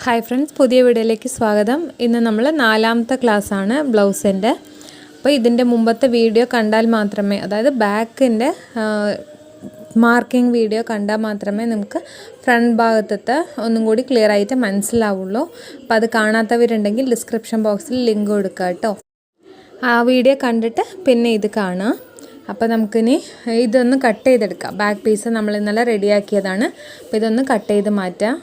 Hi friends, പുതിയ വീഡിയോയിലേക്ക് സ്വാഗതം. ഇന്ന് നമ്മൾ 4ാമത്തെ ക്ലാസ്സാണ് ബ്ലൗസിൻ്റെ. അപ്പോൾ ഇതിൻ്റെ മുമ്പത്തെ വീഡിയോ കണ്ടാൽ മാത്രമേ, അതായത് ബാക്കിൻ്റെ മാർക്കിംഗ് വീഡിയോ കണ്ടാൽ മാത്രമേ നമുക്ക് ഫ്രണ്ട് ഭാഗത്തെ ഒന്നും കൂടി ക്ലിയർ ആയിട്ട് മനസ്സിലാവുള്ളൂ. അപ്പോൾ അത് കാണാത്തവരുണ്ടെങ്കിൽ ഡിസ്ക്രിപ്ഷൻ ബോക്സിൽ ലിങ്ക് കൊടുക്കുക കേട്ടോ. ആ വീഡിയോ കണ്ടിട്ട് പിന്നെ ഇത് കാണാം. അപ്പോൾ നമുക്കിനി ഇതൊന്ന് കട്ട് ചെയ്തെടുക്കാം. ബാക്ക് പീസ് നമ്മൾ ഇന്നലെ റെഡിയാക്കിയതാണ്. അപ്പോൾ ഇതൊന്ന് കട്ട് ചെയ്ത് മാറ്റാം.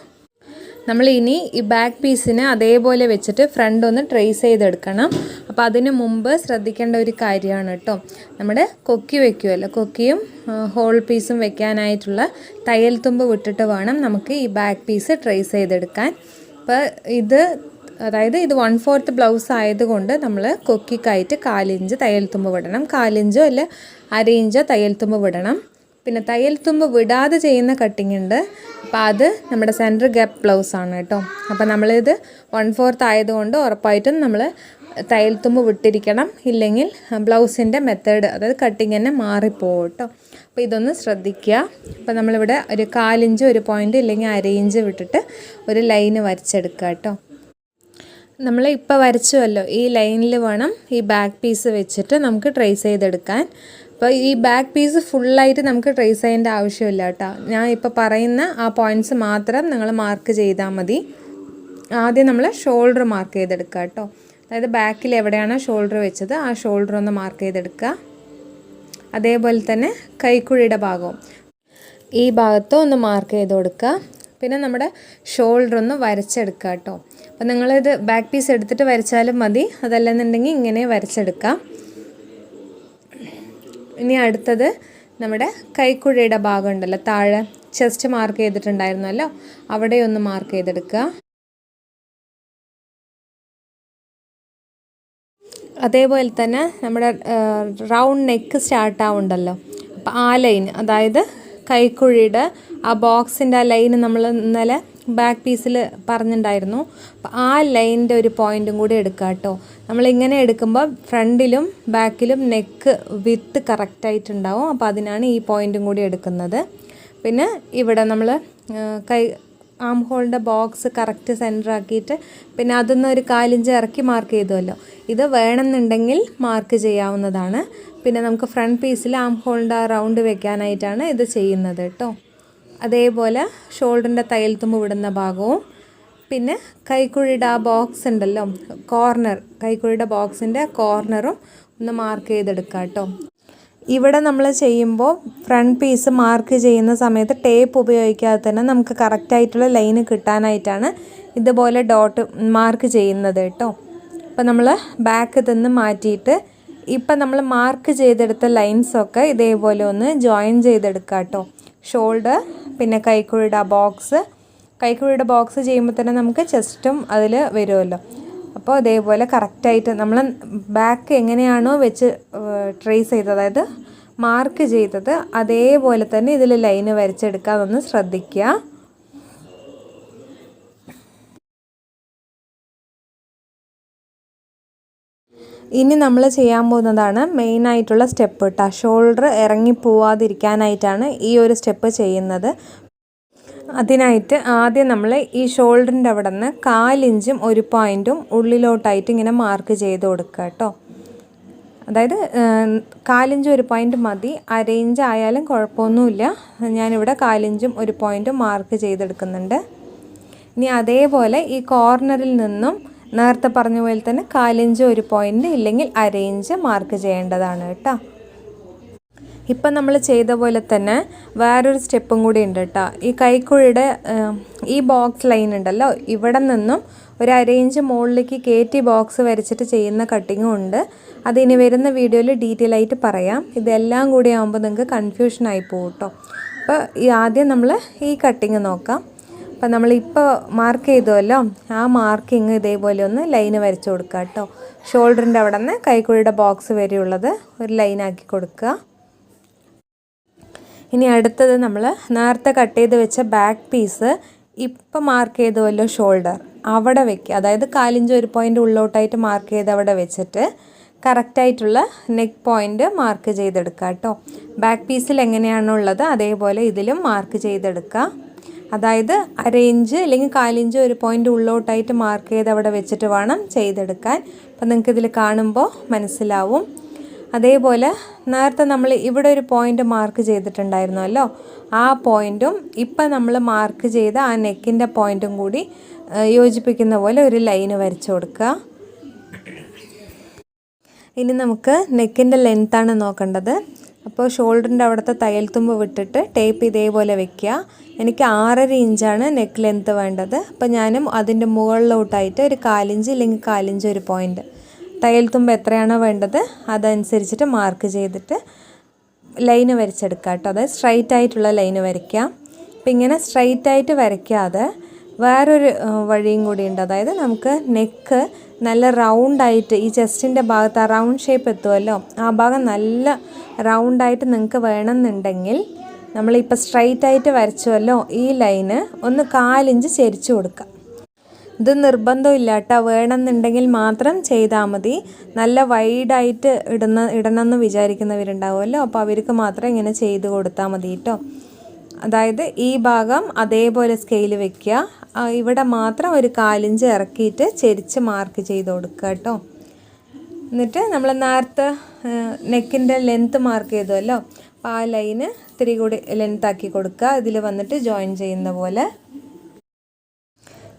നമ്മളിനി ഈ ബാക്ക് പീസിനെ അതേപോലെ വെച്ചിട്ട് ഫ്രണ്ട് ഒന്ന് ട്രേസ് ചെയ്തെടുക്കണം. അപ്പോൾ അതിന് മുമ്പ് ശ്രദ്ധിക്കേണ്ട ഒരു കാര്യമാണ് കേട്ടോ, നമ്മുടെ കൊക്കി വെക്കുമല്ലോ, കൊക്കിയും ഹോൾ പീസും വെക്കാനായിട്ടുള്ള തയ്യൽ തുമ്പ് വിട്ടിട്ട് വേണം നമുക്ക് ഈ ബാക്ക് പീസ് ട്രേസ് ചെയ്തെടുക്കാൻ. അപ്പോൾ ഇത് 1/4 ബ്ലൗസ് ആയതുകൊണ്ട് നമ്മൾ കൊക്കിക്കായിട്ട് 1/4 ഇഞ്ച് തയ്യൽ തുമ്പ് വിടണം. 1/4 ഇഞ്ചോ അല്ല 1/2 ഇഞ്ചോ തയ്യൽ തുമ്പ് വിടണം. പിന്നെ തയ്യൽ തുമ്പ് വിടാതെ ചെയ്യുന്ന കട്ടിങ് ഉണ്ട്. അപ്പോൾ അത് നമ്മുടെ സെൻറ്റർ ഗ്യാപ്പ് ബ്ലൗസാണ് കേട്ടോ. അപ്പോൾ നമ്മളിത് 1/4 ആയതുകൊണ്ട് ഉറപ്പായിട്ടും നമ്മൾ തയ്യൽ തുമ്പ് വിട്ടിരിക്കണം. ഇല്ലെങ്കിൽ ബ്ലൗസിൻ്റെ മെത്തേഡ്, അതായത് കട്ടിങ് തന്നെ മാറിപ്പോകും കേട്ടോ. അപ്പോൾ ഇതൊന്ന് ശ്രദ്ധിക്കുക. അപ്പോൾ നമ്മളിവിടെ ഒരു 1/4 ഇഞ്ച് ഒരു പോയിൻ്റ് ഇല്ലെങ്കിൽ 1/2 ഇഞ്ച് വിട്ടിട്ട് ഒരു ലൈന് വരച്ചെടുക്കുക കേട്ടോ. നമ്മൾ ഇപ്പോൾ വരച്ചുവല്ലോ, ഈ ലൈനിൽ വേണം ഈ ബാക്ക് പീസ് വെച്ചിട്ട് നമുക്ക് ട്രേസ് ചെയ്തെടുക്കാൻ. അപ്പോൾ ഈ ബാക്ക് പീസ് ഫുള്ളായിട്ട് നമുക്ക് ട്രേസ് ചെയ്യേണ്ട ആവശ്യമില്ല കേട്ടോ. ഞാൻ ഇപ്പോൾ പറയുന്ന ആ പോയിൻറ്റ്സ് മാത്രം നിങ്ങൾ മാർക്ക് ചെയ്താൽ മതി. ആദ്യം നമ്മൾ ഷോൾഡർ മാർക്ക് ചെയ്തെടുക്കുക കേട്ടോ. അതായത് ബാക്കിൽ എവിടെയാണോ ഷോൾഡർ വെച്ചത് ആ ഷോൾഡർ ഒന്ന് മാർക്ക് ചെയ്തെടുക്കുക. അതേപോലെ തന്നെ കൈക്കുഴിയുടെ ഭാഗവും ഈ ഭാഗത്തും ഒന്ന് മാർക്ക് ചെയ്ത് കൊടുക്കുക. പിന്നെ നമ്മുടെ ഷോൾഡർ ഒന്ന് വരച്ചെടുക്കുക കേട്ടോ. അപ്പോൾ നിങ്ങളിത് ബാക്ക് പീസ് എടുത്തിട്ട് വരച്ചാലും മതി, അതല്ലെന്നുണ്ടെങ്കിൽ ഇങ്ങനെ വരച്ചെടുക്കാം. ഇനി അടുത്തത് നമ്മുടെ കൈക്കുഴിയുടെ ഭാഗം ഉണ്ടല്ലോ, താഴെ ചെസ്റ്റ് മാർക്ക് ചെയ്തിട്ടുണ്ടായിരുന്നല്ലോ, അവിടെ ഒന്ന് മാർക്ക് ചെയ്തെടുക്കുക. അതേപോലെ തന്നെ നമ്മുടെ റൗണ്ട് നെക്ക് സ്റ്റാർട്ട് ആവുന്നുണ്ടല്ലോ, അപ്പോൾ ആ ലൈൻ, അതായത് കൈക്കുഴിയുടെ ആ ബോക്സിൻ്റെ ആ ലൈന് നമ്മൾ ഇന്നലെ ബാക്ക് പീസിൽ പറഞ്ഞിട്ടുണ്ടായിരുന്നു. അപ്പോൾ ആ ലൈനിൻ്റെ ഒരു പോയിൻറ്റും കൂടി എടുക്കുക കേട്ടോ. നമ്മളിങ്ങനെ എടുക്കുമ്പോൾ ഫ്രണ്ടിലും ബാക്കിലും നെക്ക് വിത്ത് കറക്റ്റായിട്ടുണ്ടാവും. അപ്പോൾ അതിനാണ് ഈ പോയിൻറ്റും കൂടി എടുക്കുന്നത്. പിന്നെ ഇവിടെ നമ്മൾ ആം ഹോളിൻ്റെ ബോക്സ് കറക്റ്റ് സെൻറ്റർ ആക്കിയിട്ട് പിന്നെ അതിന്ന് ഒരു 1/4 ഇഞ്ച് ഇറക്കി മാർക്ക് ചെയ്തുവല്ലോ, ഇത് വേണമെന്നുണ്ടെങ്കിൽ മാർക്ക് ചെയ്യാവുന്നതാണ്. പിന്നെ നമുക്ക് ഫ്രണ്ട് പീസിൽ ആം ഹോളിൻ്റെ ആ റൗണ്ട് വെക്കാനായിട്ടാണ് ഇത് ചെയ്യുന്നത് കേട്ടോ. അതേപോലെ ഷോൾഡറിൻ്റെ തയ്യൽ തുമ്പ് വിടുന്ന ഭാഗവും പിന്നെ കൈക്കുഴിയുടെ ആ ബോക്സ് ഉണ്ടല്ലോ, കോർണർ, കൈക്കുഴിയുടെ ബോക്സിൻ്റെ കോർണറും ഒന്ന് മാർക്ക് ചെയ്തെടുക്കുക കേട്ടോ. ഇവിടെ നമ്മൾ ചെയ്യുമ്പോൾ ഫ്രണ്ട് പീസ് മാർക്ക് ചെയ്യുന്ന സമയത്ത് ടേപ്പ് ഉപയോഗിക്കാതെ തന്നെ നമുക്ക് കറക്റ്റായിട്ടുള്ള ലൈന് കിട്ടാനായിട്ടാണ് ഇതുപോലെ ഡോട്ട് മാർക്ക് ചെയ്യുന്നത് കേട്ടോ. അപ്പോൾ നമ്മൾ ബാക്ക് നിന്ന് മാറ്റിയിട്ട് ഇപ്പം നമ്മൾ മാർക്ക് ചെയ്തെടുത്ത ലൈൻസൊക്കെ ഇതേപോലെ ഒന്ന് ജോയിൻ ചെയ്തെടുക്കുക കേട്ടോ. ഷോൾഡർ പിന്നെ കൈക്കുഴിയുടെ ബോക്സ് ചെയ്യുമ്പോൾ തന്നെ നമുക്ക് ചെസ്റ്റും അതിൽ വരുമല്ലോ. അപ്പോൾ അതേപോലെ കറക്റ്റായിട്ട് നമ്മൾ ബാക്ക് എങ്ങനെയാണോ വെച്ച് ട്രേസ് ചെയ്തത്, അതായത് മാർക്ക് ചെയ്തത്, അതേപോലെ തന്നെ ഇതിൽ ലൈന് വരച്ചെടുക്കാമെന്ന് ശ്രദ്ധിക്കുക. ഇനി നമ്മൾ ചെയ്യാൻ പോകുന്നതാണ് മെയിനായിട്ടുള്ള സ്റ്റെപ്പ് കേട്ടോ. ഷോൾഡർ ഇറങ്ങിപ്പോവാതിരിക്കാനായിട്ടാണ് ഈ ഒരു സ്റ്റെപ്പ് ചെയ്യുന്നത്. അതിനായിട്ട് ആദ്യം നമ്മൾ ഈ ഷോൾഡറിൻ്റെ അവിടെ നിന്ന് 1/4 ഇഞ്ചും ഒരു പോയിൻറ്റും ഉള്ളിലോട്ടായിട്ട് ഇങ്ങനെ മാർക്ക് ചെയ്ത് കൊടുക്കുക കേട്ടോ. അതായത് 1/4 ഇഞ്ച് ഒരു പോയിൻറ്റ് മതി, 1/2 ഇഞ്ച് ആയാലും കുഴപ്പമൊന്നുമില്ല. ഞാനിവിടെ 1/4 ഇഞ്ചും ഒരു പോയിൻറ്റും മാർക്ക് ചെയ്തെടുക്കുന്നുണ്ട്. ഇനി അതേപോലെ ഈ കോർണറിൽ നിന്നും നേരത്തെ പറഞ്ഞ പോലെ തന്നെ 1/4 ഇഞ്ച് ഒരു പോയിൻറ്റ് ഇല്ലെങ്കിൽ 1/2 ഇഞ്ച് മാർക്ക് ചെയ്യേണ്ടതാണ് കേട്ടോ. ഇപ്പം നമ്മൾ ചെയ്ത പോലെ തന്നെ വേറൊരു സ്റ്റെപ്പും കൂടി ഉണ്ട് കേട്ടോ. ഈ കൈക്കുഴിയുടെ ഈ ബോക്സ് ലൈൻ ഉണ്ടല്ലോ, ഇവിടെ നിന്നും ഒരു 1/2 ഇഞ്ച് മുകളിലേക്ക് കയറ്റി ബോക്സ് വരച്ചിട്ട് ചെയ്യുന്ന കട്ടിങ്ങും ഉണ്ട്. അതിനി വരുന്ന വീഡിയോയിൽ ഡീറ്റെയിൽ ആയിട്ട് പറയാം. ഇതെല്ലാം കൂടി ആകുമ്പോൾ നിങ്ങൾക്ക് കൺഫ്യൂഷനായി പോകും കേട്ടോ. അപ്പോൾ ആദ്യം നമ്മൾ ഈ കട്ടിങ് നോക്കാം. അപ്പോൾ നമ്മളിപ്പോൾ മാർക്ക് ചെയ്തുവല്ലോ, ആ മാർക്കിങ് ഇതേപോലെ ഒന്ന് ലൈന് വരച്ച് കൊടുക്കുക കേട്ടോ. ഷോൾഡറിൻ്റെ അവിടെ നിന്ന് കൈക്കുഴിയുടെ ബോക്സ് വരെയുള്ളത് ഒരു ലൈനാക്കി കൊടുക്കുക. ഇനി അടുത്തത് നമ്മൾ നേരത്തെ കട്ട് ചെയ്ത് വെച്ച ബാക്ക് പീസ് ഇപ്പം മാർക്ക് ചെയ്തുവല്ലോ ഷോൾഡർ, അവിടെ വെക്കുക. അതായത് 1/4 ഇഞ്ച് ഒരു പോയിൻ്റ് ഉള്ളോട്ടായിട്ട് മാർക്ക് ചെയ്ത് അവിടെ വെച്ചിട്ട് കറക്റ്റായിട്ടുള്ള നെക്ക് പോയിൻ്റ് മാർക്ക് ചെയ്തെടുക്കുക കേട്ടോ. ബാക്ക് പീസിൽ എങ്ങനെയാണുള്ളത് അതേപോലെ ഇതിലും മാർക്ക് ചെയ്തെടുക്കുക. അതായത് 1/2 ഇഞ്ച് അല്ലെങ്കിൽ 1/4 ഇഞ്ച് ഒരു പോയിൻ്റ് ഉള്ളോട്ടായിട്ട് മാർക്ക് ചെയ്ത് അവിടെ വെച്ചിട്ട് വേണം ചെയ്തെടുക്കാൻ. അപ്പം നിങ്ങൾക്ക് ഇതിൽ കാണുമ്പോൾ മനസ്സിലാവും. അതേപോലെ നേരത്തെ നമ്മൾ ഇവിടെ ഒരു പോയിൻ്റ് മാർക്ക് ചെയ്തിട്ടുണ്ടായിരുന്നല്ലോ, ആ പോയിൻറ്റും ഇപ്പം നമ്മൾ മാർക്ക് ചെയ്ത ആ നെക്കിൻ്റെ പോയിൻറ്റും കൂടി യോജിപ്പിക്കുന്ന പോലെ ഒരു ലൈന് വരച്ചു കൊടുക്കുക. ഇനി നമുക്ക് നെക്കിൻ്റെ ലെങ്ത്താണ് നോക്കേണ്ടത്. അപ്പോൾ ഷോൾഡറിൻ്റെ അവിടുത്തെ തയ്യൽ തുമ്പ് വിട്ടിട്ട് ടേപ്പ് ഇതേപോലെ വെക്കുക. എനിക്ക് 6.5 ഇഞ്ചാണ് നെക്ക് ലെങ്ത്ത് വേണ്ടത്. അപ്പോൾ ഞാനും അതിൻ്റെ മുകളിലോട്ടായിട്ട് ഒരു 1/4 ഇഞ്ച് അല്ലെങ്കിൽ 1/4 ഇഞ്ച് ഒരു പോയിൻ്റ് തയ്യൽ തുമ്പ് എത്രയാണോ വേണ്ടത് അതനുസരിച്ചിട്ട് മാർക്ക് ചെയ്തിട്ട് ലൈന് വരച്ചെടുക്കുക കേട്ടോ. അതായത് സ്ട്രൈറ്റ് ആയിട്ടുള്ള ലൈന് വരയ്ക്കുക. അപ്പോൾ ഇങ്ങനെ സ്ട്രൈറ്റ് ആയിട്ട് വരയ്ക്കാതെ വേറൊരു വഴിയും കൂടി ഉണ്ട്. അതായത് നമുക്ക് നെക്ക് നല്ല റൗണ്ടായിട്ട് ഈ ചെസ്റ്റിൻ്റെ ഭാഗത്ത് ആ റൗണ്ട് ഷേപ്പ് എത്തുമല്ലോ, ആ ഭാഗം നല്ല റൗണ്ടായിട്ട് നിങ്ങൾക്ക് വേണമെന്നുണ്ടെങ്കിൽ നമ്മളിപ്പോൾ സ്ട്രൈറ്റ് ആയിട്ട് വരച്ചുവല്ലോ, ഈ ലൈന് ഒന്ന് 1/4 ഇഞ്ച് ചെരിച്ചു കൊടുക്കുക. ഇത് നിർബന്ധമില്ല കേട്ടോ, വേണമെന്നുണ്ടെങ്കിൽ മാത്രം ചെയ്താൽ മതി. നല്ല വൈഡായിട്ട് ഇടണമെന്ന് വിചാരിക്കുന്നവരുണ്ടാവുമല്ലോ, അപ്പോൾ അവർക്ക് മാത്രം ഇങ്ങനെ ചെയ്ത് കൊടുത്താൽ മതി കേട്ടോ. അതായത് ഈ ഭാഗം അതേപോലെ സ്കെയിൽ വെക്കുക, ഇവിടെ മാത്രം ഒരു 1/4 ഇഞ്ച് ഇറക്കിയിട്ട് ചെരിച്ച് മാർക്ക് ചെയ്ത് കൊടുക്കുക കേട്ടോ. എന്നിട്ട് നമ്മൾ നേരത്തെ നെക്കിൻ്റെ ലെങ്ത്ത് മാർക്ക് ചെയ്തല്ലോ, അപ്പോൾ ആ ലൈന് ഇത്തിരി കൂടി ലെങ്ത്താക്കി കൊടുക്കുക, ഇതിൽ വന്നിട്ട് ജോയിൻ ചെയ്യുന്ന പോലെ.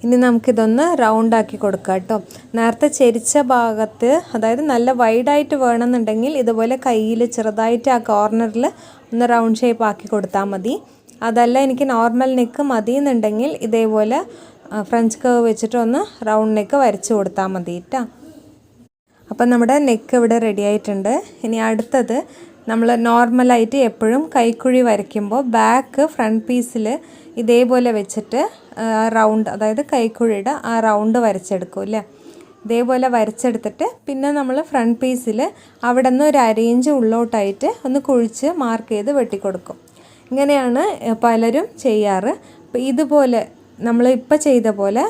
ഇനി നമുക്കിതൊന്ന് റൗണ്ടാക്കി കൊടുക്കാം കേട്ടോ. നേരത്തെ ചെരിച്ച ഭാഗത്ത് അതായത് നല്ല വൈഡായിട്ട് വേണമെന്നുണ്ടെങ്കിൽ ഇതുപോലെ കയ്യിൽ ചെറുതായിട്ട് ആ കോർണറിൽ ഒന്ന് റൗണ്ട് ഷേപ്പ് ആക്കി കൊടുത്താൽ മതി. അതല്ല എനിക്ക് നോർമൽ നെക്ക് മതി എന്നുണ്ടെങ്കിൽ ഇതേപോലെ ഫ്രഞ്ച് കർവ് വെച്ചിട്ട് ഒന്ന് റൗണ്ട് നെക്ക് വരച്ച് കൊടുത്താൽ മതി കേട്ടോ. അപ്പം നമ്മുടെ നെക്ക് ഇവിടെ റെഡി ആയിട്ടുണ്ട്. ഇനി അടുത്തത് നമ്മൾ നോർമലായിട്ട് എപ്പോഴും കൈക്കുഴി വരയ്ക്കുമ്പോൾ ബാക്ക് ഫ്രണ്ട് പീസിൽ ഇതേപോലെ വെച്ചിട്ട് റൗണ്ട്, അതായത് കൈക്കുഴിയുടെ ആ റൗണ്ട് വരച്ചെടുക്കും അല്ലേ. ഇതേപോലെ വരച്ചെടുത്തിട്ട് പിന്നെ നമ്മൾ ഫ്രണ്ട് പീസിൽ അവിടെ നിന്ന് ഒരു 1/2 ഇഞ്ച് ഉള്ളോട്ടായിട്ട് ഒന്ന് കുഴിച്ച് മാർക്ക് ചെയ്ത് വെട്ടിക്കൊടുക്കും. ഇങ്ങനെയാണ് പലരും ചെയ്യാറ്. അപ്പോൾ ഇതുപോലെ നമ്മൾ ഇപ്പോൾ ചെയ്ത പോലെ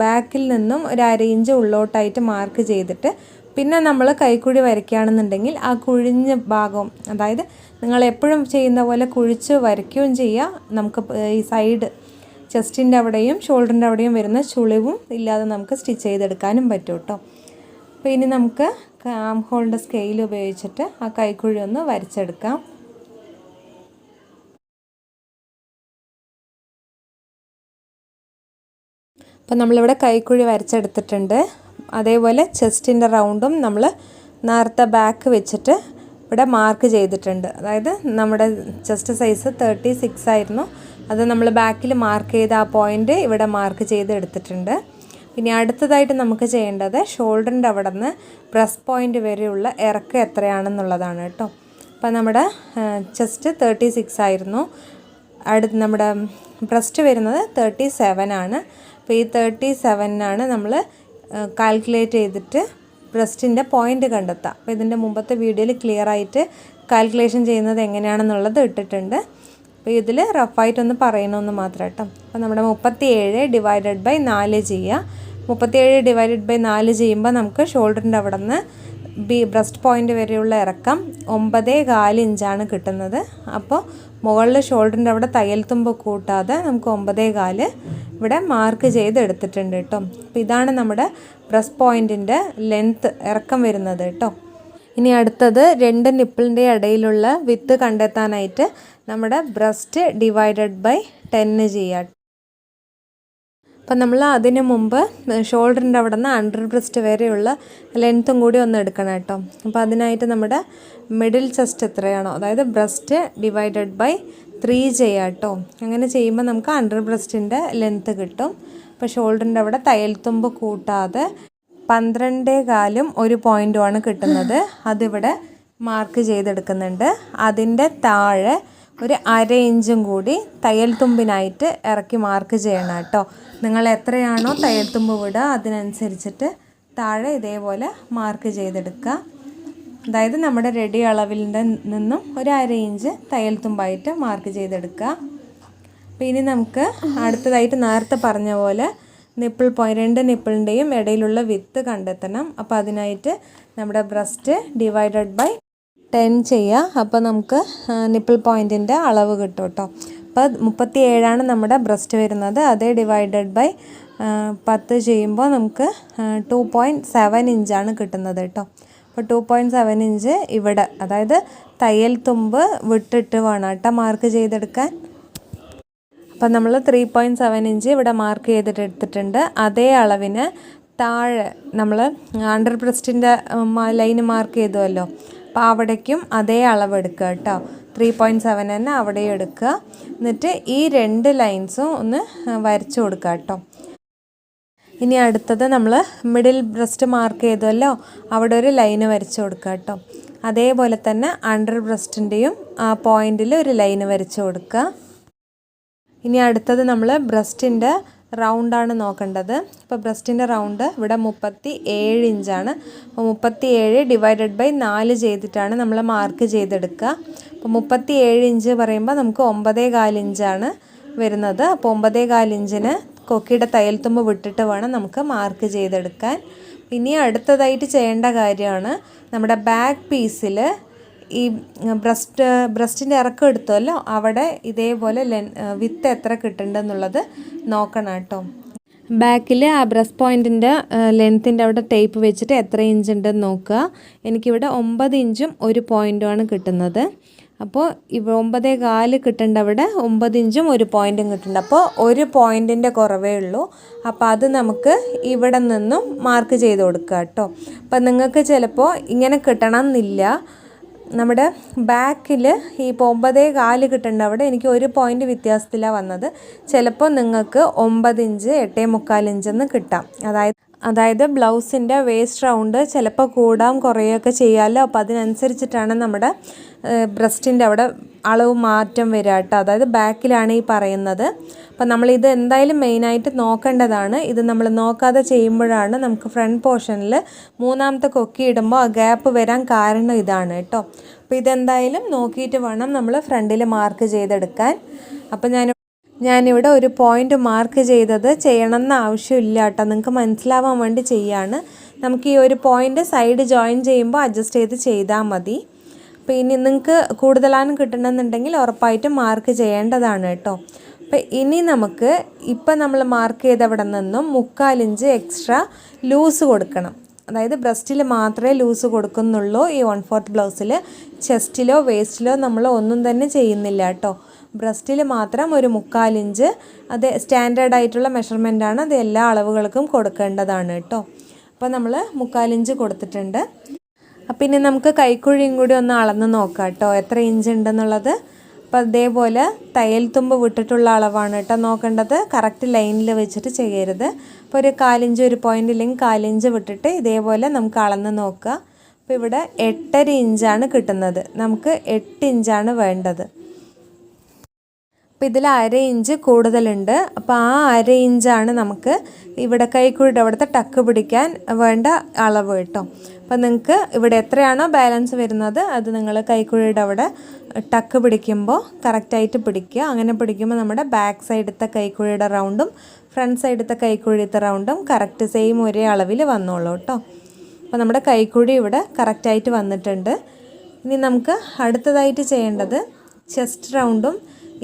ബാക്കിൽ നിന്നും ഒരു 1/2 ഇഞ്ച് ഉള്ളോട്ടായിട്ട് മാർക്ക് ചെയ്തിട്ട് പിന്നെ നമ്മൾ കൈക്കുഴി വരയ്ക്കുകയാണെന്നുണ്ടെങ്കിൽ ആ കുഴിഞ്ഞ ഭാഗം, അതായത് നിങ്ങൾ എപ്പോഴും ചെയ്യുന്ന പോലെ കുഴിച്ച് വരയ്ക്കുകയും ചെയ്യുക. നമുക്ക് ഈ സൈഡ് ചെസ്റ്റിൻ്റെ അവിടെയും ഷോൾഡറിൻ്റെ അവിടെയും വരുന്ന ചുളിവും ഇല്ലാതെ നമുക്ക് സ്റ്റിച്ച് ചെയ്തെടുക്കാനും പറ്റും കേട്ടോ. അപ്പോൾ ഇനി നമുക്ക് ആം ഹോളിൻ്റെ സ്കെയിൽ ഉപയോഗിച്ചിട്ട് ആ കൈക്കുഴി ഒന്ന് വരച്ചെടുക്കാം. അപ്പോൾ നമ്മളിവിടെ കൈക്കുഴി വരച്ചെടുത്തിട്ടുണ്ട്. അതേപോലെ ചെസ്റ്റിൻ്റെ റൗണ്ടും നമ്മൾ നേരത്തെ ബാക്ക് വെച്ചിട്ട് ഇവിടെ മാർക്ക് ചെയ്തിട്ടുണ്ട്. അതായത് നമ്മുടെ ചെസ്റ്റ് സൈസ് 36 ആയിരുന്നു, അത് നമ്മൾ ബാക്കിൽ മാർക്ക് ചെയ്ത ആ പോയിൻ്റ് ഇവിടെ മാർക്ക് ചെയ്ത് എടുത്തിട്ടുണ്ട്. പിന്നെ അടുത്തതായിട്ട് നമുക്ക് ചെയ്യേണ്ടത് ഷോൾഡറിൻ്റെ അവിടെ നിന്ന് ബ്രസ്റ്റ് പോയിൻ്റ് വരെയുള്ള ഇറക്കം എത്രയാണെന്നുള്ളതാണ് കേട്ടോ. അപ്പോൾ നമ്മുടെ ചെസ്റ്റ് 36 ആയിരുന്നു, നമ്മുടെ ബ്രസ്റ്റ് വരുന്നത് 37 ആണ്. അപ്പോൾ ഈ 37 നമ്മൾ കാൽക്കുലേറ്റ് ചെയ്തിട്ട് ബ്രസ്റ്റിൻ്റെ പോയിൻ്റ് കണ്ടെത്താം. അപ്പോൾ ഇതിൻ്റെ മുമ്പത്തെ വീഡിയോയിൽ ക്ലിയർ ആയിട്ട് കാൽക്കുലേഷൻ ചെയ്യുന്നത് എങ്ങനെയാണെന്നുള്ളത് ഇട്ടിട്ടുണ്ട്. അപ്പോൾ ഇതിൽ റഫായിട്ടൊന്ന് പറയണമെന്ന് മാത്രം കേട്ടോ. അപ്പോൾ നമ്മുടെ 37/4 ചെയ്യുക. 37/4 ചെയ്യുമ്പോൾ നമുക്ക് ഷോൾഡറിൻ്റെ അവിടെ നിന്ന് ബ്രസ്റ്റ് പോയിൻ്റ് വരെയുള്ള ഇറക്കം 9.25 ഇഞ്ചാണ് കിട്ടുന്നത്. അപ്പോൾ മുകളിൽ ഷോൾഡറിൻ്റെ അവിടെ തയ്യൽ തുമ്പ് കൂട്ടാതെ നമുക്ക് 9.25 ഇവിടെ മാർക്ക് ചെയ്ത് എടുത്തിട്ടുണ്ട് കേട്ടോ. അപ്പോൾ ഇതാണ് നമ്മുടെ ബ്രസ്റ്റ് പോയിൻറ്റിൻ്റെ ലെങ്ത്ത് ഇറക്കം വരുന്നത് കേട്ടോ. ഇനി അടുത്തത് 2 നിപ്പിളിൻ്റെ ഇടയിലുള്ള വിത്ത് കണ്ടെത്താനായിട്ട് നമ്മുടെ ബ്രസ്റ്റ് /10 ചെയ്യുക. അപ്പം നമ്മൾ അതിന് മുമ്പ് ഷോൾഡറിൻ്റെ അവിടെ നിന്ന് അണ്ടർ ബ്രസ്റ്റ് വരെയുള്ള ലെങ്ത്തും കൂടി ഒന്ന് എടുക്കണം കേട്ടോ. അപ്പോൾ അതിനായിട്ട് നമ്മുടെ മിഡിൽ ചെസ്റ്റ് എത്രയാണോ, അതായത് ബ്രസ്റ്റ് /3 ചെയ്യുക കേട്ടോ. അങ്ങനെ ചെയ്യുമ്പോൾ നമുക്ക് അണ്ടർ ബ്രസ്റ്റിൻ്റെ ലെങ്ത്ത് കിട്ടും. അപ്പോൾ ഷോൾഡറിൻ്റെ അവിടെ തയ്യൽ തുമ്പ് കൂട്ടാതെ 12.25 ഒരു പോയിൻറ്റുമാണ് കിട്ടുന്നത്. അതിവിടെ മാർക്ക് ചെയ്തെടുക്കുന്നുണ്ട്. അതിൻ്റെ താഴെ ഒരു 1/2 ഇഞ്ചും കൂടി തയ്യൽ തുമ്പിനായിട്ട് ഇറക്കി മാർക്ക് ചെയ്യണം കേട്ടോ. നിങ്ങൾ എത്രയാണോ തയ്യൽ തുമ്പ് വിടുക അതിനനുസരിച്ചിട്ട് താഴെ ഇതേപോലെ മാർക്ക് ചെയ്തെടുക്കുക. അതായത് നമ്മുടെ റെഡി അളവിൽ നിന്നും ഒരു 1/2 ഇഞ്ച് തയ്യൽ തുമ്പായിട്ട് മാർക്ക് ചെയ്തെടുക്കുക. അപ്പോൾ ഇനി നമുക്ക് അടുത്തതായിട്ട് നേരത്തെ പറഞ്ഞ പോലെ നിപ്പിൾ പോയിൻ്റ് 2 നിപ്പിളിൻ്റെയും ഇടയിലുള്ള വിത്ത് കണ്ടെത്തണം. അപ്പോൾ അതിനായിട്ട് നമ്മുടെ ബ്രസ്റ്റ് /10 ചെയ്യുക. അപ്പോൾ നമുക്ക് നിപ്പിൾ പോയിൻറ്റിൻ്റെ അളവ് കിട്ടും കേട്ടോ. അപ്പോൾ 37 നമ്മുടെ ബ്രസ്റ്റ് വരുന്നത്. അതേ ഡിവൈഡഡ് ബൈ 10 ചെയ്യുമ്പോൾ നമുക്ക് 2.7 ഇഞ്ചാണ് കിട്ടുന്നത് കേട്ടോ. അപ്പോൾ 2.7 ഇഞ്ച് ഇവിടെ, അതായത് തയ്യൽ തുമ്പ് വിട്ടിട്ട് വേണം കേട്ടോ മാർക്ക് ചെയ്തെടുക്കാൻ. അപ്പം നമ്മൾ 3.7 ഇഞ്ച് ഇവിടെ മാർക്ക് ചെയ്തിട്ട് എടുത്തിട്ടുണ്ട്. അതേ അളവിന് താഴെ നമ്മൾ അണ്ടർ ബ്രസ്റ്റിൻ്റെ ലൈന് മാർക്ക് ചെയ്തുവല്ലോ, അപ്പോൾ അവിടേക്കും അതേ അളവ് എടുക്കുക കേട്ടോ. 3.7 തന്നെ അവിടെയും എടുക്കുക. എന്നിട്ട് ഈ 2 ലൈൻസും ഒന്ന് വരച്ചു കൊടുക്കുക കേട്ടോ. ഇനി അടുത്തത് നമ്മൾ മിഡിൽ ബ്രസ്റ്റ് മാർക്ക് ചെയ്തല്ലോ, അവിടെ ഒരു ലൈന് വരച്ചു കൊടുക്കുക കേട്ടോ. അതേപോലെ തന്നെ അണ്ടർ ബ്രസ്റ്റിൻ്റെയും ആ പോയിന്റിൽ ഒരു ലൈന് വരച്ചു കൊടുക്കുക. ഇനി അടുത്തത് നമ്മൾ ബ്രസ്റ്റിൻ്റെ റൗണ്ടാണ് നോക്കേണ്ടത്. ഇപ്പോൾ ബ്രസ്റ്റിൻ്റെ റൗണ്ട് ഇവിടെ 37 ഇഞ്ചാണ്. അപ്പോൾ 37 ഡിവൈഡഡ് ബൈ 4 ചെയ്തിട്ടാണ് നമ്മൾ മാർക്ക് ചെയ്തെടുക്കുക. അപ്പോൾ 37 ഇഞ്ച് പറയുമ്പോൾ നമുക്ക് 9.25 ഇഞ്ചാണ് വരുന്നത്. അപ്പോൾ 9.25 ഇഞ്ചിന് കൊക്കിയുടെ തയ്യൽ തുമ്പ് വിട്ടിട്ട് വേണം നമുക്ക് മാർക്ക് ചെയ്തെടുക്കാൻ. ഇനി അടുത്തതായിട്ട് ചെയ്യേണ്ട കാര്യമാണ് നമ്മുടെ ബാക്ക് പീസിൽ ഈ ബ്രസ്റ്റിൻ്റെ ഇറക്കം എടുത്തല്ലോ, അവിടെ ഇതേപോലെ വിത്ത് എത്ര കിട്ടുന്നുണ്ടെന്നുള്ളത് നോക്കണം കേട്ടോ. ബാക്കിൽ ആ ബ്രസ്റ്റ് പോയിൻറ്റിൻ്റെ ലെങ്ത്തിൻ്റെ അവിടെ ടേപ്പ് വെച്ചിട്ട് എത്ര ഇഞ്ച് ഉണ്ടെന്ന് നോക്കുക. എനിക്കിവിടെ 9 ഇഞ്ചും 1 പോയിൻറ്റുമാണ് കിട്ടുന്നത്. അപ്പോൾ 9.25 കിട്ടേണ്ട അവിടെ 9 ഇഞ്ചും 1 പോയിൻറ്റും കിട്ടുന്നുണ്ട്. അപ്പോൾ 1 പോയിൻറ്റിൻ്റെ കുറവേ ഉള്ളൂ. അപ്പോൾ അത് നമുക്ക് ഇവിടെ നിന്നും മാർക്ക് ചെയ്ത് കൊടുക്കുക കേട്ടോ. അപ്പോൾ നിങ്ങൾക്ക് ചിലപ്പോൾ ഇങ്ങനെ കിട്ടണം എന്നില്ല. നമ്മുടെ ബാക്കിൽ ഈ 9.25 കിട്ടേണ്ട അവിടെ എനിക്ക് 1 പോയിൻറ്റ് വ്യത്യാസത്തിലാണ് വന്നത്. ചിലപ്പോൾ നിങ്ങൾക്ക് 9 ഇഞ്ച് 8.25 ഇഞ്ചെന്ന് കിട്ടാം. അതായത് ബ്ലൗസിൻ്റെ വേസ്റ്റ് റൗണ്ട് ചിലപ്പോൾ കൂടാം കുറയുകയൊക്കെ ചെയ്യാമല്ലോ. അപ്പോൾ അതിനനുസരിച്ചിട്ടാണ് നമ്മുടെ ബ്രസ്റ്റിൻ്റെ അവിടെ അളവ് മാറ്റം വരിക കേട്ടോ. അതായത് ബാക്കിലാണ് ഈ പറയുന്നത്. അപ്പോൾ നമ്മളിത് എന്തായാലും മെയിനായിട്ട് നോക്കേണ്ടതാണ്. ഇത് നമ്മൾ നോക്കാതെ ചെയ്യുമ്പോഴാണ് നമുക്ക് ഫ്രണ്ട് പോർഷനിൽ 3ാമത്തെ കൊക്കി ഇടുമ്പോൾ ആ ഗ്യാപ്പ് വരാൻ കാരണം ഇതാണ് കേട്ടോ. അപ്പോൾ ഇതെന്തായാലും നോക്കിയിട്ട് വേണം നമ്മൾ ഫ്രണ്ടിൽ മാർക്ക് ചെയ്തെടുക്കാൻ. അപ്പോൾ ഞാനിവിടെ ഒരു പോയിൻ്റ് മാർക്ക് ചെയ്തത് ചെയ്യണമെന്ന് ആവശ്യമില്ല കേട്ടോ, നിങ്ങൾക്ക് മനസ്സിലാവാൻ വേണ്ടി ചെയ്യാണ്. നമുക്ക് ഈ ഒരു പോയിൻ്റ് സൈഡ് ജോയിൻ ചെയ്യുമ്പോൾ അഡ്ജസ്റ്റ് ചെയ്താൽ മതി. അപ്പോൾ ഇനി നിങ്ങൾക്ക് കൂടുതലാണ് കിട്ടണമെന്നുണ്ടെങ്കിൽ ഉറപ്പായിട്ടും മാർക്ക് ചെയ്യേണ്ടതാണ് കേട്ടോ. അപ്പോൾ ഇനി നമുക്ക് ഇപ്പം നമ്മൾ മാർക്ക് ചെയ്തവിടെ നിന്നും 3/4 ഇഞ്ച് എക്സ്ട്രാ ലൂസ് കൊടുക്കണം. അതായത് ബ്രസ്റ്റിൽ മാത്രമേ ലൂസ് കൊടുക്കുന്നുള്ളൂ ഈ 1/4 ബ്ലൗസിൽ. ചെസ്റ്റിലോ വേസ്റ്റിലോ നമ്മൾ ഒന്നും തന്നെ ചെയ്യുന്നില്ല കേട്ടോ. ബ്രസ്റ്റിൽ മാത്രം ഒരു 3/4 ഇഞ്ച്, അത് സ്റ്റാൻഡേർഡ് ആയിട്ടുള്ള മെഷർമെൻറ്റാണ്, അത് എല്ലാ അളവുകൾക്കും കൊടുക്കേണ്ടതാണ് കേട്ടോ. അപ്പോൾ നമ്മൾ 3/4 ഇഞ്ച് കൊടുത്തിട്ടുണ്ട്. അപ്പം ഇനി നമുക്ക് കൈക്കുഴിയും കൂടി ഒന്ന് അളന്ന് നോക്കാം കേട്ടോ എത്ര ഇഞ്ച് ഉണ്ടെന്നുള്ളത്. അപ്പോൾ അതേപോലെ തയ്യൽ തുമ്പ് വിട്ടിട്ടുള്ള അളവാണ് കേട്ടോ നോക്കേണ്ടത്. കറക്റ്റ് ലൈനിൽ വെച്ചിട്ട് ചെയ്യരുത്. അപ്പോൾ ഒരു 1/4 ഇഞ്ച് 1 പോയിൻ്റ് ഇല്ലെങ്കിൽ 1/4 ഇഞ്ച് വിട്ടിട്ട് ഇതേപോലെ നമുക്ക് അളന്ന് നോക്കുക. അപ്പോൾ ഇവിടെ 8.5 ഇഞ്ചാണ് കിട്ടുന്നത്. നമുക്ക് 8 ഇഞ്ചാണ് വേണ്ടത്. അപ്പോൾ ഇതിൽ 1/2 ഇഞ്ച് കൂടുതലുണ്ട്. അപ്പോൾ ആ 1/2 ഇഞ്ചാണ് നമുക്ക് ഇവിടെ കൈക്കുഴിയുടെ അവിടുത്തെ ടക്ക് പിടിക്കാൻ വേണ്ട അളവ് കേട്ടോ. അപ്പോൾ നിങ്ങൾക്ക് ഇവിടെ എത്രയാണോ ബാലൻസ് വരുന്നത് അത് നിങ്ങൾ കൈക്കുഴിയുടെ അവിടെ ടക്ക് പിടിക്കുമ്പോൾ കറക്റ്റായിട്ട് പിടിക്കുക. അങ്ങനെ പിടിക്കുമ്പോൾ നമ്മുടെ ബാക്ക് സൈഡത്തെ കൈക്കുഴിയുടെ റൗണ്ടും ഫ്രണ്ട് സൈഡത്തെ കൈക്കുഴിയത്തെ റൗണ്ടും കറക്റ്റ് സെയിം ഒരേ അളവിൽ വന്നോളൂ കേട്ടോ. അപ്പോൾ നമ്മുടെ കൈക്കുഴി ഇവിടെ കറക്റ്റായിട്ട് വന്നിട്ടുണ്ട്. ഇനി നമുക്ക് അടുത്തതായിട്ട് ചെയ്യേണ്ടത് ചെസ്റ്റ് റൗണ്ടും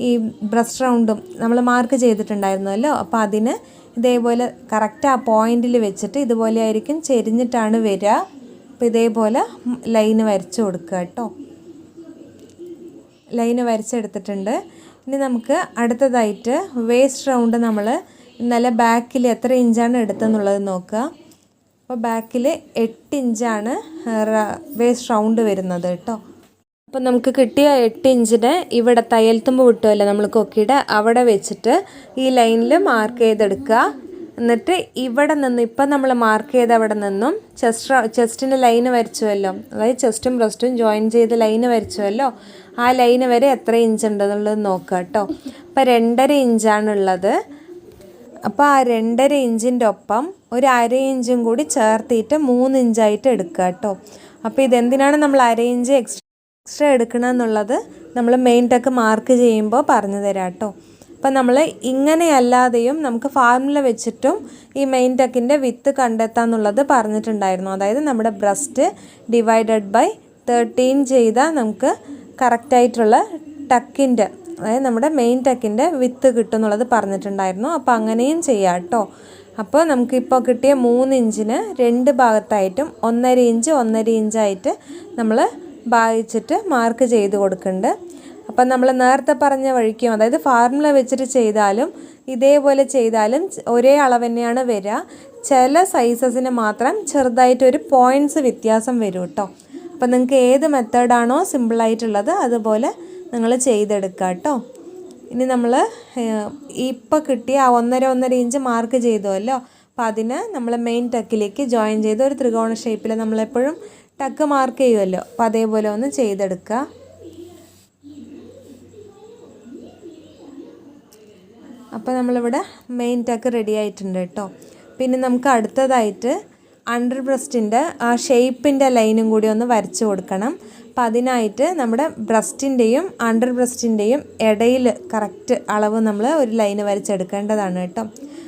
ഈ ബ്രസ്റ്റ് റൗണ്ടും നമ്മൾ മാർക്ക് ചെയ്തിട്ടുണ്ടായിരുന്നല്ലോ. അപ്പോൾ അതിന് ഇതേപോലെ കറക്റ്റ് ആ പോയിന്റിൽ വെച്ചിട്ട് ഇതുപോലെ ആയിരിക്കും ചെരിഞ്ഞിട്ടാണ് വരിക. അപ്പോൾ ഇതേപോലെ ലൈന് വരച്ച് കൊടുക്കുക കേട്ടോ. ലൈന് വരച്ചെടുത്തിട്ടുണ്ട്. ഇനി നമുക്ക് അടുത്തതായിട്ട് വേസ്റ്റ് റൗണ്ട് നമ്മൾ ഇന്നലെ ബാക്കിൽ എത്ര ഇഞ്ചാണ് എടുത്തെന്നുള്ളത് നോക്കുക. അപ്പോൾ ബാക്കിൽ 8 ഇഞ്ചാണ് വേസ്റ്റ് റൗണ്ട് വരുന്നത് കേട്ടോ. അപ്പോൾ നമുക്ക് കിട്ടിയ 8 ഇഞ്ചിന് ഇവിടെ തയ്യൽ തുമ്പ് വിട്ടുമല്ലോ നമ്മൾ കൊക്കിയുടെ അവിടെ വെച്ചിട്ട് ഈ ലൈനിൽ മാർക്ക് ചെയ്തെടുക്കുക. എന്നിട്ട് ഇവിടെ നിന്ന് ഇപ്പം നമ്മൾ മാർക്ക് ചെയ്ത് അവിടെ നിന്നും ചെസ്റ്റിൻ്റെ ലൈന് വരച്ചുവല്ലോ, അതായത് ചെസ്റ്റും ബ്രസ്റ്റും ജോയിൻ ചെയ്ത് ലൈന് വരച്ചുവല്ലോ, ആ ലൈന് വരെ എത്ര ഇഞ്ച് ഉണ്ടെന്നുള്ളത് നോക്കുക കേട്ടോ. അപ്പോൾ 2.5 ഇഞ്ചാണുള്ളത്. അപ്പോൾ ആ 2.5 ഇഞ്ചിൻ്റെ ഒപ്പം ഒരു 1/2 ഇഞ്ചും കൂടി ചേർത്തിട്ട് 3 ഇഞ്ചായിട്ട് എടുക്കുക കേട്ടോ. അപ്പോൾ ഇതെന്തിനാണ് നമ്മൾ 1/2 ഇഞ്ച് എക്സ്ട്രാ എടുക്കണമെന്നുള്ളത് നമ്മൾ മെയിൻ ടക്ക് മാർക്ക് ചെയ്യുമ്പോൾ പറഞ്ഞു തരാം കേട്ടോ. അപ്പം നമ്മൾ ഇങ്ങനെയല്ലാതെയും നമുക്ക് ഫോർമുല വെച്ചിട്ടും ഈ മെയിൻ ടക്കിൻ്റെ വിത്ത് കണ്ടെത്താമെന്നുള്ളത് പറഞ്ഞിട്ടുണ്ടായിരുന്നു. അതായത് നമ്മുടെ ബ്രസ്റ്റ് ഡിവൈഡഡ് ബൈ 13 ചെയ്താൽ നമുക്ക് കറക്റ്റായിട്ടുള്ള ടക്കിൻ്റെ അതായത് നമ്മുടെ മെയിൻ ടക്കിൻ്റെ വിത്ത് കിട്ടും എന്നുള്ളത് പറഞ്ഞിട്ടുണ്ടായിരുന്നു. അപ്പോൾ അങ്ങനെയും ചെയ്യാം കേട്ടോ. അപ്പോൾ നമുക്കിപ്പോൾ കിട്ടിയ 3 ഇഞ്ചിന് 2 ഭാഗത്തായിട്ടും 1.5 ഇഞ്ചായിട്ട് നമ്മൾ ഭാഗിച്ചിട്ട് മാർക്ക് ചെയ്ത് കൊടുക്കുന്നുണ്ട്. അപ്പം നമ്മൾ നേരത്തെ പറഞ്ഞ വഴിക്കും, അതായത് ഫോർമുല വെച്ചിട്ട് ചെയ്താലും ഇതേപോലെ ചെയ്താലും ഒരേ അളവ് തന്നെയാണ് വരിക. ചില സൈസസിന് മാത്രം ചെറുതായിട്ടൊരു പോയിൻറ്റ്സ് വ്യത്യാസം വരും കേട്ടോ. അപ്പം നിങ്ങൾക്ക് ഏത് മെത്തേഡാണോ സിമ്പിളായിട്ടുള്ളത് അതുപോലെ നിങ്ങൾ ചെയ്തെടുക്കുക കേട്ടോ. ഇനി നമ്മൾ ഇപ്പോൾ കിട്ടിയ ആ 1.5 ഇഞ്ച് മാർക്ക് ചെയ്തുവല്ലോ, അപ്പോൾ അതിന് നമ്മൾ മെയിൻ ടക്കിലേക്ക് ജോയിൻ ചെയ്ത് ഒരു ത്രികോണ ഷേപ്പിൽ നമ്മളെപ്പോഴും ടക്ക് മാർക്ക് ചെയ്യുമല്ലോ, അപ്പോൾ അതേപോലെ ഒന്ന് ചെയ്തെടുക്കുക. അപ്പോൾ നമ്മളിവിടെ മെയിൻ ടക്ക് റെഡി ആയിട്ടുണ്ട് കേട്ടോ. പിന്നെ നമുക്ക് അടുത്തതായിട്ട് അണ്ടർ ബ്രസ്റ്റിൻ്റെ ആ ഷേപ്പിൻ്റെ ലൈനും കൂടി ഒന്ന് വരച്ച് കൊടുക്കണം. അപ്പോൾ അതിനായിട്ട് നമ്മുടെ ബ്രസ്റ്റിൻ്റെയും അണ്ടർ ബ്രസ്റ്റിൻ്റെയും ഇടയിൽ കറക്റ്റ് അളവ് നമ്മൾ ഒരു ലൈന് വരച്ചെടുക്കേണ്ടതാണ് കേട്ടോ.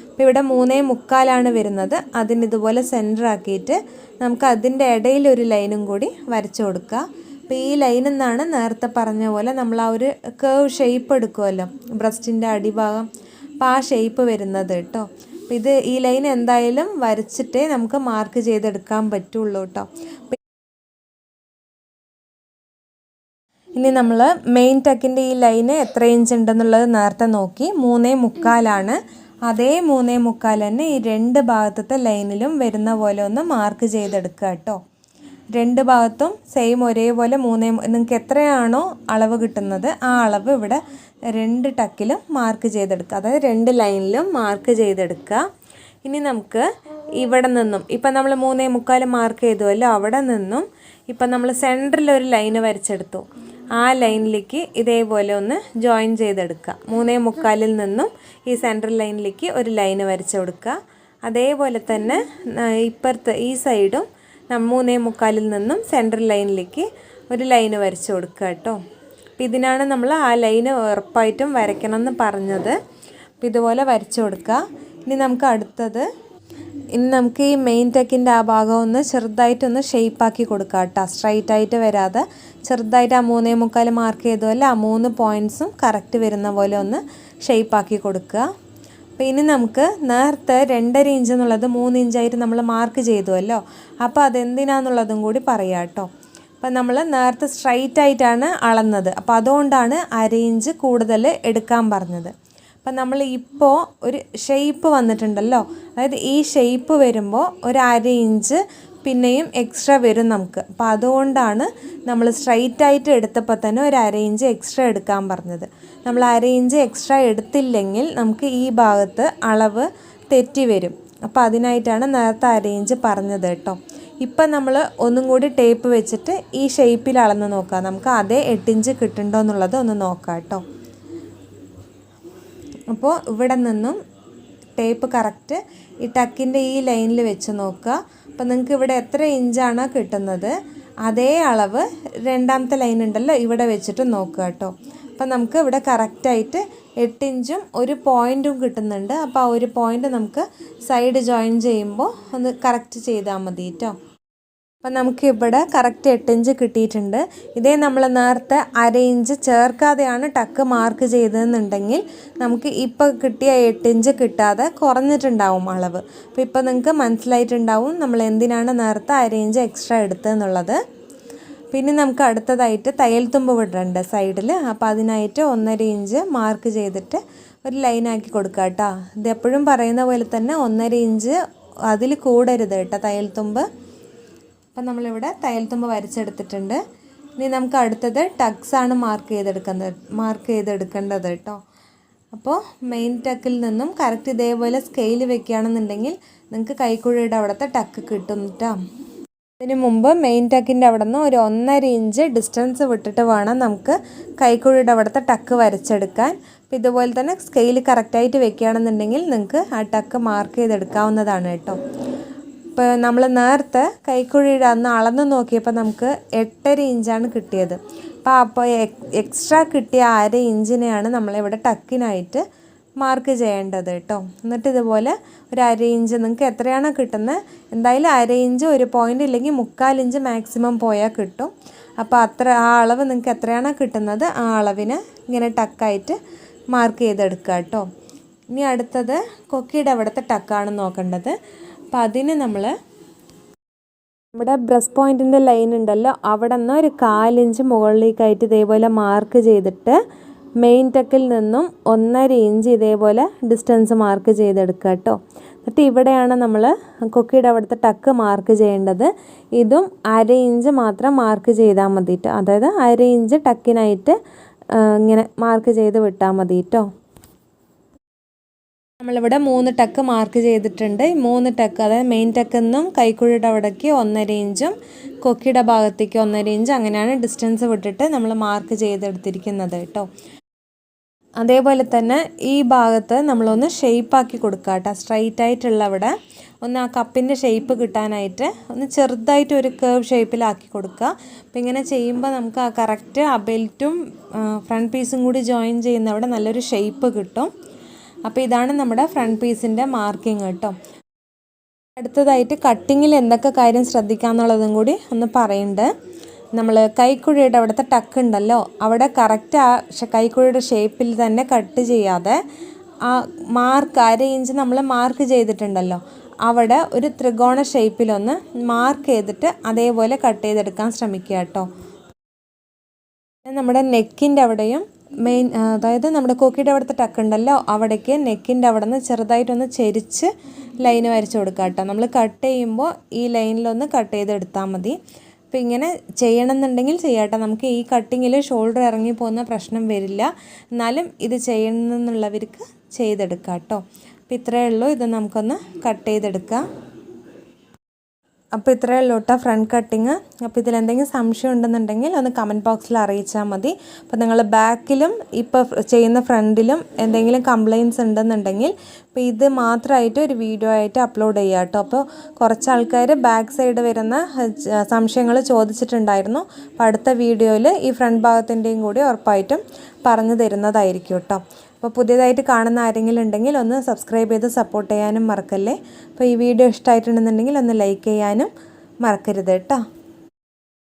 അപ്പോൾ ഇവിടെ 3.25 വരുന്നത്. അതിനിതുപോലെ സെൻറ്റർ ആക്കിയിട്ട് നമുക്ക് അതിൻ്റെ ഇടയിൽ ഒരു ലൈനും കൂടി വരച്ച് കൊടുക്കുക. അപ്പോൾ ഈ ലൈനിൽ നിന്നാണ് നേരത്തെ പറഞ്ഞ പോലെ നമ്മൾ ആ ഒരു കേവ് ഷേപ്പ് എടുക്കുമല്ലോ ബ്രസ്റ്റിൻ്റെ അടിഭാഗം, അപ്പോൾ ആ ഷേപ്പ് വരുന്നത് കേട്ടോ. അപ്പോൾ ഈ ലൈൻ എന്തായാലും വരച്ചിട്ടേ നമുക്ക് മാർക്ക് ചെയ്തെടുക്കാൻ പറ്റുള്ളൂ കേട്ടോ. ഇനി നമ്മൾ മെയിൻ ടക്കിൻ്റെ ഈ ലൈന് എത്ര ഇഞ്ച് ഉണ്ടെന്നുള്ളത് നേരത്തെ നോക്കി 3.25 അതേ 3.25 തന്നെ ഈ 2 ഭാഗത്തെ ലൈനിലും വരുന്ന പോലെ ഒന്ന് മാർക്ക് ചെയ്തെടുക്കുക കേട്ടോ. 2 ഭാഗത്തും സെയിം ഒരേപോലെ നിങ്ങൾക്ക് എത്രയാണോ അളവ് കിട്ടുന്നത് ആ അളവ് ഇവിടെ 2 ടക്കിലും മാർക്ക് ചെയ്തെടുക്കുക, അതായത് 2 ലൈനിലും മാർക്ക് ചെയ്തെടുക്കുക. ഇനി നമുക്ക് ഇവിടെ നിന്നും ഇപ്പം നമ്മൾ 3.25 മാർക്ക് ചെയ്തുവല്ലോ, അവിടെ നിന്നും ഇപ്പം നമ്മൾ സെൻറ്ററിൽ ഒരു ലൈന് വരച്ചെടുത്തു. ആ ലൈനിലേക്ക് ഇതേപോലെ ഒന്ന് ജോയിൻ ചെയ്തെടുക്കുക. 3.25 നിന്നും ഈ സെൻട്രൽ ലൈനിലേക്ക് ഒരു ലൈന് വരച്ച് കൊടുക്കുക. അതേപോലെ തന്നെ ഇപ്പുറത്തെ ഈ സൈഡും 3.25 നിന്നും സെൻട്രൽ ലൈനിലേക്ക് ഒരു ലൈന് വരച്ച് കൊടുക്കുക കേട്ടോ. അപ്പോൾ ഇതിനാണ് നമ്മൾ ആ ലൈന് ഉറപ്പായിട്ടും വരയ്ക്കണം എന്ന് പറഞ്ഞത്. അപ്പോൾ ഇതുപോലെ വരച്ച് കൊടുക്കുക. ഇനി നമുക്ക് ഈ മെയിൻ ടെക്കിൻ്റെ ആ ഭാഗം ഒന്ന് ചെറുതായിട്ടൊന്ന് ഷേപ്പാക്കി കൊടുക്കുക കേട്ടോ. സ്ട്രൈറ്റ് ആയിട്ട് വരാതെ ചെറുതായിട്ട് ആ 3.25 മാർക്ക് ചെയ്തുപോലെ ആ 3 പോയിൻറ്റ്സും കറക്റ്റ് വരുന്ന പോലെ ഒന്ന് ഷേപ്പാക്കി കൊടുക്കുക. അപ്പോൾ ഇനി നമുക്ക് നേരത്തെ 2.5 ഇഞ്ച് എന്നുള്ളത് 3 ഇഞ്ചായിട്ട് നമ്മൾ മാർക്ക് ചെയ്തുവല്ലോ, അപ്പോൾ അതെന്തിനാന്നുള്ളതും കൂടി പറയാം കേട്ടോ. അപ്പം നമ്മൾ നേരത്തെ സ്ട്രൈറ്റ് ആയിട്ടാണ് അളന്നത്, അപ്പോൾ അതുകൊണ്ടാണ് 1/2 ഇഞ്ച് കൂടുതൽ എടുക്കാൻ പറഞ്ഞത്. അപ്പം നമ്മൾ ഇപ്പോൾ ഒരു ഷേപ്പ് വന്നിട്ടുണ്ടല്ലോ, അതായത് ഈ ഷേപ്പ് വരുമ്പോൾ ഒരു 1/2 ഇഞ്ച് പിന്നെയും എക്സ്ട്രാ വരും നമുക്ക്. അപ്പോൾ അതുകൊണ്ടാണ് നമ്മൾ സ്ട്രൈറ്റ് ആയിട്ട് എടുത്തപ്പോൾ തന്നെ ഒരു 1/2 ഇഞ്ച് എക്സ്ട്രാ എടുക്കാൻ പറഞ്ഞത്. നമ്മൾ 1/2 ഇഞ്ച് എക്സ്ട്രാ എടുത്തില്ലെങ്കിൽ നമുക്ക് ഈ ഭാഗത്ത് അളവ് തെറ്റി വരും. അപ്പോൾ അതിനായിട്ടാണ് നേരത്തെ 1/2 ഇഞ്ച് പറഞ്ഞത് കേട്ടോ. ഇപ്പം നമ്മൾ ഒന്നും കൂടി ടേപ്പ് വെച്ചിട്ട് ഈ ഷേപ്പിൽ അളന്ന് നോക്കാം, നമുക്ക് അതേ 8 ഇഞ്ച് കിട്ടുന്നുണ്ടോ എന്നുള്ളത് ഒന്ന് നോക്കാം കേട്ടോ. അപ്പോൾ ഇവിടെ നിന്നും ടേപ്പ് കറക്റ്റ് ഈ ടക്കിൻ്റെ ഈ ലൈനിൽ വെച്ച് നോക്കുക. അപ്പോൾ നിങ്ങൾക്ക് ഇവിടെ എത്ര ഇഞ്ചാണോ കിട്ടുന്നത് അതേ അളവ് രണ്ടാമത്തെ ലൈൻ ഉണ്ടല്ലോ ഇവിടെ വെച്ചിട്ട് നോക്കുക കേട്ടോ. അപ്പം നമുക്ക് ഇവിടെ കറക്റ്റായിട്ട് 8 ഇഞ്ചും ഒരു പോയിൻറ്റും കിട്ടുന്നുണ്ട്. അപ്പോൾ ആ ഒരു പോയിൻ്റ് നമുക്ക് സൈഡ് ജോയിൻ ചെയ്യുമ്പോൾ ഒന്ന് കറക്റ്റ് ചെയ്താൽ മതി കേട്ടോ. അപ്പം നമുക്കിവിടെ കറക്റ്റ് 8 ഇഞ്ച് കിട്ടിയിട്ടുണ്ട്. ഇതേ നമ്മൾ നേരത്തെ 1/2 ഇഞ്ച് ചേർക്കാതെയാണ് ടക്ക് മാർക്ക് ചെയ്തതെന്നുണ്ടെങ്കിൽ നമുക്ക് ഇപ്പോൾ കിട്ടിയ 8 ഇഞ്ച് കിട്ടാതെ കുറഞ്ഞിട്ടുണ്ടാവും അളവ്. അപ്പോൾ ഇപ്പോൾ നിങ്ങൾക്ക് മനസ്സിലായിട്ടുണ്ടാവും നമ്മൾ എന്തിനാണ് നേരത്തെ 1/2 ഇഞ്ച് എക്സ്ട്രാ എടുത്തതെന്നുള്ളത്. പിന്നെ നമുക്ക് അടുത്തതായിട്ട് തയ്യൽ തുമ്പ് വിടണ്ട സൈഡിൽ, അപ്പോൾ അതിനായിട്ട് 1.5 ഇഞ്ച് മാർക്ക് ചെയ്തിട്ട് ഒരു ലൈനാക്കി കൊടുക്കുക കേട്ടോ. ഇത് എപ്പോഴും പറയുന്ന പോലെ തന്നെ 1.5 ഇഞ്ച് അതിൽ കൂടരുത് കേട്ടോ തയ്യൽ തുമ്പ്. അപ്പം നമ്മളിവിടെ തയ്യൽ തുമ്പ് വരച്ചെടുത്തിട്ടുണ്ട്. ഇനി നമുക്ക് അടുത്തത് ടക്സാണ് മാർക്ക് ചെയ്തെടുക്കേണ്ടത് കേട്ടോ. അപ്പോൾ മെയിൻ ടക്കിൽ നിന്നും കറക്റ്റ് ഇതേപോലെ സ്കെയിൽ വെക്കുകയാണെന്നുണ്ടെങ്കിൽ നിങ്ങൾക്ക് കൈക്കുഴിയുടെ അവിടുത്തെ ടക്ക് കിട്ടും കേട്ടോ. അതിന് മുമ്പ് മെയിൻ ടക്കിൻ്റെ അവിടെ നിന്ന് ഒരു 1.5 ഇഞ്ച് ഡിസ്റ്റൻസ് വിട്ടിട്ട് വേണം നമുക്ക് കൈക്കുഴിയുടെ അവിടുത്തെ ടക്ക് വരച്ചെടുക്കാൻ. അപ്പോൾ ഇതുപോലെ തന്നെ സ്കെയിൽ കറക്റ്റായിട്ട് വെക്കുകയാണെന്നുണ്ടെങ്കിൽ നിങ്ങൾക്ക് ആ ടക്ക് മാർക്ക് ചെയ്തെടുക്കാവുന്നതാണ് കേട്ടോ. ഇപ്പോൾ നമ്മൾ നേരത്തെ കൈക്കുഴിയുടെ അന്ന് അളന്ന് നോക്കിയപ്പോൾ നമുക്ക് 8.5 ഇഞ്ചാണ് കിട്ടിയത്. അപ്പോൾ എക്സ്ട്രാ കിട്ടിയ 1/2 ഇഞ്ചിനെയാണ് നമ്മളിവിടെ ടക്കിനായിട്ട് മാർക്ക് ചെയ്യേണ്ടത് കേട്ടോ. എന്നിട്ട് ഇതുപോലെ ഒരു 1/2 ഇഞ്ച് നിങ്ങൾക്ക് എത്രയാണോ കിട്ടുന്നത്, എന്തായാലും 1/2 ഇഞ്ച് ഒരു പോയിൻ്റ് ഇല്ലെങ്കിൽ 3/4 ഇഞ്ച് മാക്സിമം പോയാൽ കിട്ടും. അപ്പോൾ ആ അളവ് നിങ്ങൾക്ക് എത്രയാണോ കിട്ടുന്നത് ആ അളവിന് ഇങ്ങനെ ടക്കായിട്ട് മാർക്ക് ചെയ്തെടുക്കുക കേട്ടോ. ഇനി അടുത്തത് കൊക്കിയുടെ അവിടുത്തെ ടക്കാണ് നോക്കേണ്ടത്. അപ്പോൾ അതിന് നമ്മൾ നമ്മുടെ ബ്രസ്റ്റ് പോയിൻറ്റിൻ്റെ ലൈൻ ഉണ്ടല്ലോ, അവിടെ നിന്ന് ഒരു 1/4 ഇഞ്ച് മുകളിലേക്കായിട്ട് ഇതേപോലെ മാർക്ക് ചെയ്തിട്ട് മെയിൻ ടക്കിൽ നിന്നും 1.5 ഇഞ്ച് ഇതേപോലെ ഡിസ്റ്റൻസ് മാർക്ക് ചെയ്തെടുക്കുക കേട്ടോ. എന്നിട്ട് ഇവിടെയാണ് നമ്മൾ കൊക്കിയുടെ അവിടുത്തെ ടക്ക് മാർക്ക് ചെയ്യേണ്ടത്. ഇതും 1/2 ഇഞ്ച് മാത്രം മാർക്ക് ചെയ്താൽ മതി കേട്ടോ. അതായത് 1/2 ഇഞ്ച് ടക്കിനായിട്ട് ഇങ്ങനെ മാർക്ക് ചെയ്ത് വിട്ടാൽ മതി കേട്ടോ. നമ്മളിവിടെ 3 ടക്ക് മാർക്ക് ചെയ്തിട്ടുണ്ട്. 3 ടക്ക്, അതായത് മെയിൻ ടക്കിൽ നിന്നും കൈക്കുഴിയുടെ അവിടേക്ക് 1.5 ഇഞ്ചും കൊക്കിയുടെ ഭാഗത്തേക്ക് 1.5 ഇഞ്ച്, അങ്ങനെയാണ് ഡിസ്റ്റൻസ് വിട്ടിട്ട് നമ്മൾ മാർക്ക് ചെയ്തെടുത്തിരിക്കുന്നത് കേട്ടോ. അതേപോലെ തന്നെ ഈ ഭാഗത്ത് നമ്മളൊന്ന് ഷേപ്പാക്കി കൊടുക്കുക കേട്ടോ. സ്ട്രൈറ്റ് ആയിട്ടുള്ള അവിടെ ഒന്ന് ആ കപ്പിൻ്റെ ഷേപ്പ് കിട്ടാനായിട്ട് ഒന്ന് ചെറുതായിട്ട് ഒരു കേർവ് ഷേപ്പിലാക്കി കൊടുക്കുക. അപ്പോൾ ഇങ്ങനെ ചെയ്യുമ്പോൾ നമുക്ക് ആ കറക്റ്റ് ആ ബെൽറ്റും ഫ്രണ്ട് പീസും കൂടി ജോയിൻ ചെയ്യുന്ന അവിടെ നല്ലൊരു ഷേപ്പ് കിട്ടും. അപ്പോൾ ഇതാണ് നമ്മുടെ ഫ്രണ്ട് പീസിൻ്റെ മാർക്കിങ് കേട്ടോ. അടുത്തതായിട്ട് കട്ടിങ്ങിൽ എന്തൊക്കെ കാര്യം ശ്രദ്ധിക്കാമെന്നുള്ളതും കൂടി ഒന്ന് പറയുന്നുണ്ട്. നമ്മൾ കൈക്കുഴിയുടെ അവിടുത്തെ ടക്ക് ഉണ്ടല്ലോ, അവിടെ കറക്റ്റ് ആ കൈക്കുഴിയുടെ ഷേപ്പിൽ തന്നെ കട്ട് ചെയ്യാതെ ആ മാർക്ക് 1/2 ഇഞ്ച് നമ്മൾ മാർക്ക് ചെയ്തിട്ടുണ്ടല്ലോ, അവിടെ ഒരു ത്രികോണ ഷേപ്പിലൊന്ന് മാർക്ക് ചെയ്തിട്ട് അതേപോലെ കട്ട് ചെയ്തെടുക്കാൻ ശ്രമിക്കുക കേട്ടോ. നമ്മുടെ നെക്കിൻ്റെ അവിടെയും അതായത് നമ്മുടെ കൊക്കിയുടെ അവിടുത്തെ ടക്ക് ഉണ്ടല്ലോ, അവിടേക്ക് നെക്കിൻ്റെ അവിടെ നിന്ന് ചെറുതായിട്ടൊന്ന് ചെരിച്ച് ലൈന് വരച്ച് കൊടുക്കുക കേട്ടോ. നമ്മൾ കട്ട് ചെയ്യുമ്പോൾ ഈ ലൈനിലൊന്ന് കട്ട് ചെയ്തെടുത്താൽ മതി. അപ്പോൾ ഇങ്ങനെ ചെയ്യണമെന്നുണ്ടെങ്കിൽ ചെയ്യാട്ടോ. നമുക്ക് ഈ കട്ടിങ്ങിൽ ഷോൾഡർ ഇറങ്ങി പോകുന്ന പ്രശ്നം വരില്ല. എന്നാലും ഇത് ചെയ്യണമെന്നുള്ളവർക്ക് ചെയ്തെടുക്കാം കേട്ടോ. അപ്പോൾ ഇത്രയേ ഉള്ളൂ. ഇത് നമുക്കൊന്ന് കട്ട് ചെയ്തെടുക്കാം. അപ്പോൾ ഇത്രയേ ഉള്ളൂ കേട്ടോ ഫ്രണ്ട് കട്ടിങ്. അപ്പോൾ ഇതിലെന്തെങ്കിലും സംശയം ഉണ്ടെന്നുണ്ടെങ്കിൽ ഒന്ന് കമൻറ്റ് ബോക്സിൽ അറിയിച്ചാൽ മതി. അപ്പോൾ നിങ്ങൾ ബാക്കിലും ഇപ്പോൾ ചെയ്യുന്ന ഫ്രണ്ടിലും എന്തെങ്കിലും കംപ്ലയിൻറ്റ്സ് ഉണ്ടെന്നുണ്ടെങ്കിൽ അപ്പോൾ ഇത് മാത്രമായിട്ട് ഒരു വീഡിയോ ആയിട്ട് അപ്ലോഡ് ചെയ്യാം കേട്ടോ. അപ്പോൾ കുറച്ച് ആൾക്കാർ ബാക്ക് സൈഡ് വരുന്ന സംശയങ്ങൾ ചോദിച്ചിട്ടുണ്ടായിരുന്നു. അപ്പോൾ അടുത്ത വീഡിയോയിൽ ഈ ഫ്രണ്ട് ഭാഗത്തിൻ്റെയും കൂടി ഉറപ്പായിട്ടും പറഞ്ഞു തരുന്നതായിരിക്കും കേട്ടോ. അപ്പോൾ പുതിയതായിട്ട് കാണുന്ന ആരെങ്കിലും ഉണ്ടെങ്കിൽ ഒന്ന് സബ്സ്ക്രൈബ് ചെയ്ത് സപ്പോർട്ട് ചെയ്യാനും മറക്കല്ലേ. അപ്പോൾ ഈ വീഡിയോ ഇഷ്ടമായിട്ടുണ്ടെന്നുണ്ടെങ്കിൽ ഒന്ന് ലൈക്ക് ചെയ്യാനും മറക്കരുത് കേട്ടോ.